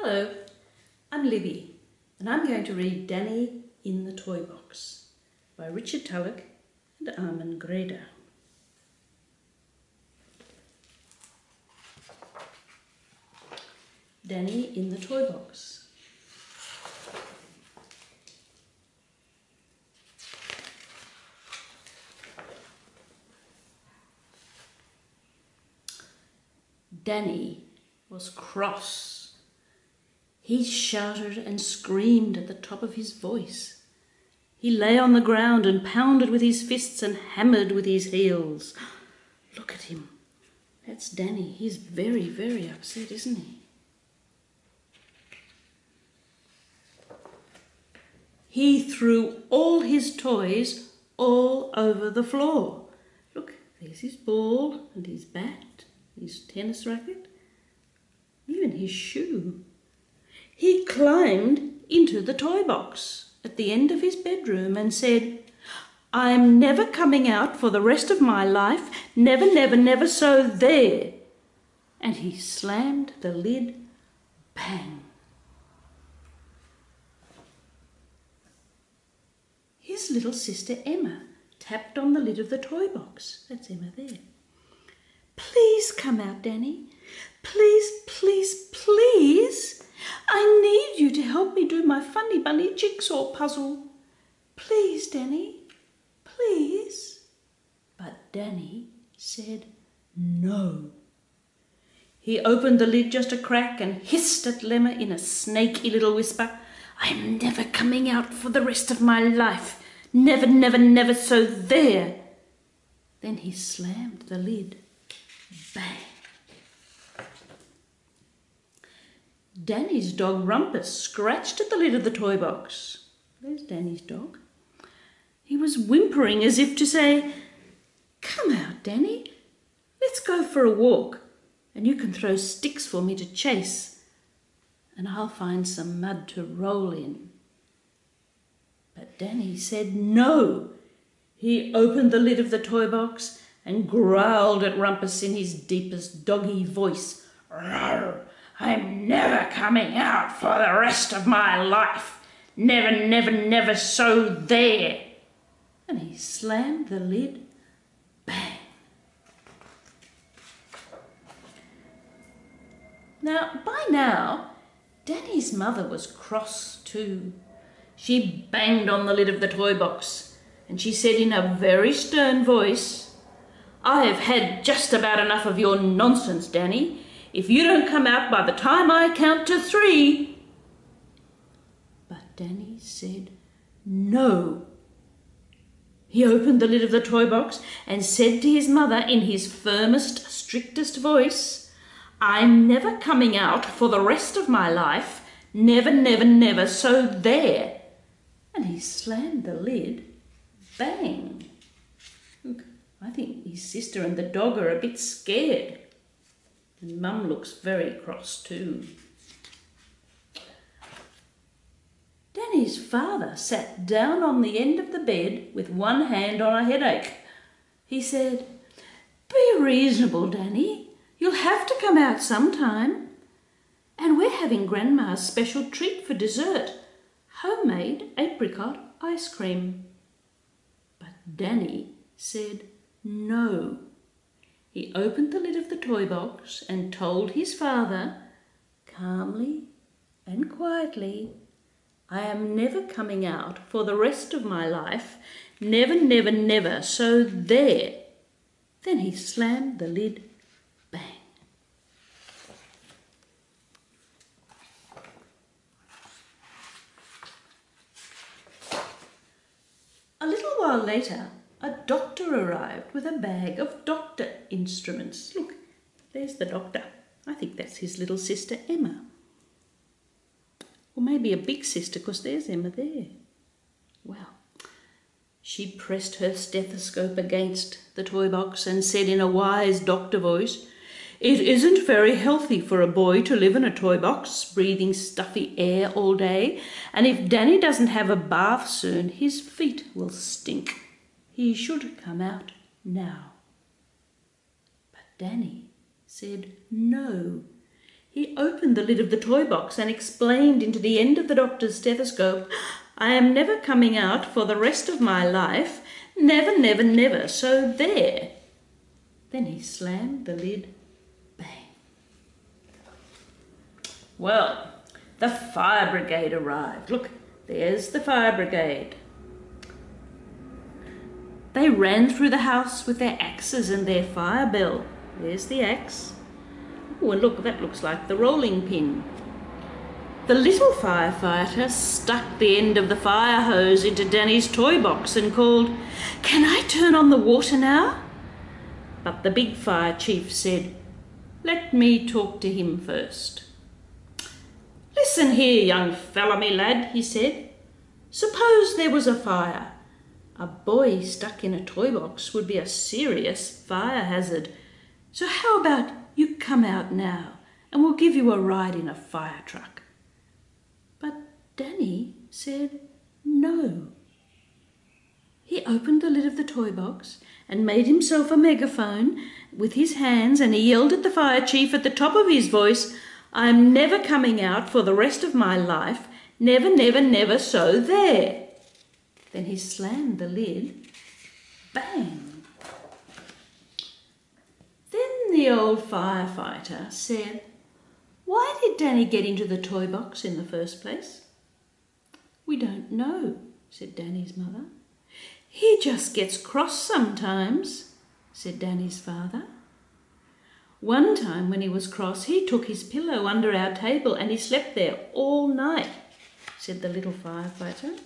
Hello, I'm Libby and I'm going to read Danny in the Toybox by Richard Tulloch and Armin Greda. Danny in the Toybox. Danny was cross. He shouted and screamed at the top of his voice. He lay on the ground and pounded with his fists and hammered with his heels. Look at him. That's Danny. He's very, very upset, isn't he? He threw all his toys all over the floor. Look, there's his ball and his bat, his tennis racket, even his shoe. He climbed into the toy box at the end of his bedroom and said, "I'm never coming out for the rest of my life, never, never, never, so there." And he slammed the lid, bang. His little sister Emma tapped on the lid of the toy box. That's Emma there. "Please come out, Danny. Please, please, please. I need you to help me do my funny bunny jigsaw puzzle. Please, Danny, please." But Danny said no. He opened the lid just a crack and hissed at Lemma in a snaky little whisper, "I'm never coming out for the rest of my life. Never, never, never, so there." Then he slammed the lid. Bang. Danny's dog Rumpus scratched at the lid of the toy box. There's Danny's dog. He was whimpering as if to say, "Come out, Danny. Let's go for a walk, and you can throw sticks for me to chase, and I'll find some mud to roll in." But Danny said no. He opened the lid of the toy box and growled at Rumpus in his deepest doggy voice. "Rawr! I'm never coming out for the rest of my life. Never, never, never, so there." And he slammed the lid. Bang. By now, Danny's mother was cross too. She banged on the lid of the toy box and she said in a very stern voice, "I've had just about enough of your nonsense, Danny. If you don't come out by the time I count to 3. But Danny said no. He opened the lid of the toy box and said to his mother in his firmest, strictest voice, "I'm never coming out for the rest of my life. Never, never, never, so there." And he slammed the lid. Bang. Look, I think his sister and the dog are a bit scared. And Mum looks very cross too. Danny's father sat down on the end of the bed with one hand on a headache. He said, "Be reasonable, Danny. You'll have to come out sometime. And we're having Grandma's special treat for dessert, homemade apricot ice cream." But Danny said no. He opened the lid of the toy box and told his father, calmly and quietly, "I am never coming out for the rest of my life. Never, never, never, so there." Then he slammed the lid. Bang. A little while later, a doctor arrived with a bag of doctor instruments. Look, there's the doctor. I think that's his little sister Emma. Or maybe a big sister, because there's Emma there. Well, she pressed her stethoscope against the toy box and said in a wise doctor voice, "It isn't very healthy for a boy to live in a toy box, breathing stuffy air all day, and if Danny doesn't have a bath soon, his feet will stink. He should come out now." But Danny said no. He opened the lid of the toy box and explained into the end of the doctor's stethoscope, "I am never coming out for the rest of my life. Never, never, never. So there." Then he slammed the lid. Bang. Well, the fire brigade arrived. Look, there's the fire brigade. They ran through the house with their axes and their fire bell. There's the axe. Oh, and look, that looks like the rolling pin. The little firefighter stuck the end of the fire hose into Danny's toy box and called, "Can I turn on the water now?" But the big fire chief said, "Let me talk to him first." "Listen here, young fella, me lad," he said. "Suppose there was a fire. A boy stuck in a toy box would be a serious fire hazard. So how about you come out now and we'll give you a ride in a fire truck?" But Danny said no. He opened the lid of the toy box and made himself a megaphone with his hands, and he yelled at the fire chief at the top of his voice, "I'm never coming out for the rest of my life. Never, never, never, so there." Then he slammed the lid. Bang! Then the old firefighter said, "Why did Danny get into the toy box in the first place?" "We don't know," said Danny's mother. "He just gets cross sometimes," said Danny's father. "One time when he was cross, he took his pillow under our table and he slept there all night," said the little firefighter.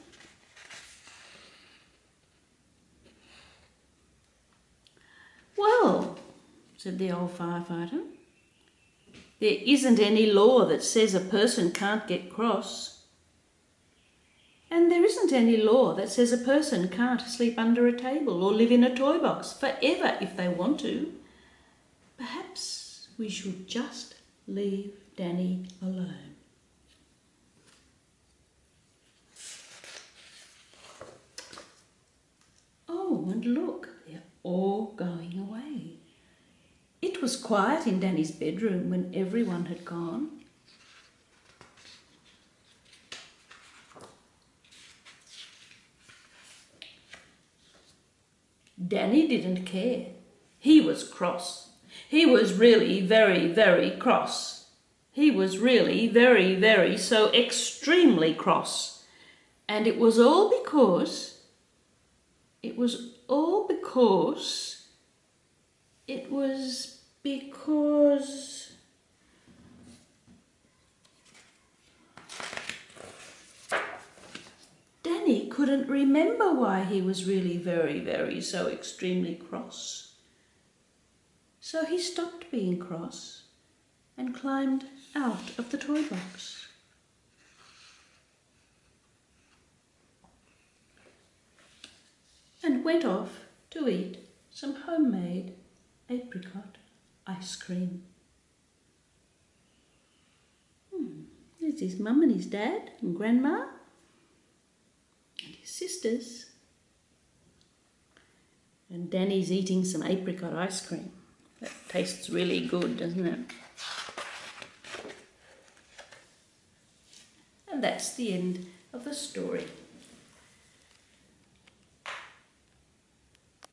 "Well," said the old firefighter, "there isn't any law that says a person can't get cross. And there isn't any law that says a person can't sleep under a table or live in a toy box forever if they want to. Perhaps we should just leave Danny alone." Oh, and look, they're all going away. It was quiet in Danny's bedroom when everyone had gone. Danny didn't care. He was cross. He was really very, very cross. He was really very, very so extremely cross. And it was all because Danny couldn't remember why he was really very, very so extremely cross. So he stopped being cross and climbed out of the toy box. And went off to eat some homemade apricot ice cream. There's his mum and his dad and grandma and his sisters. And Danny's eating some apricot ice cream. That tastes really good, doesn't it? And that's the end of the story.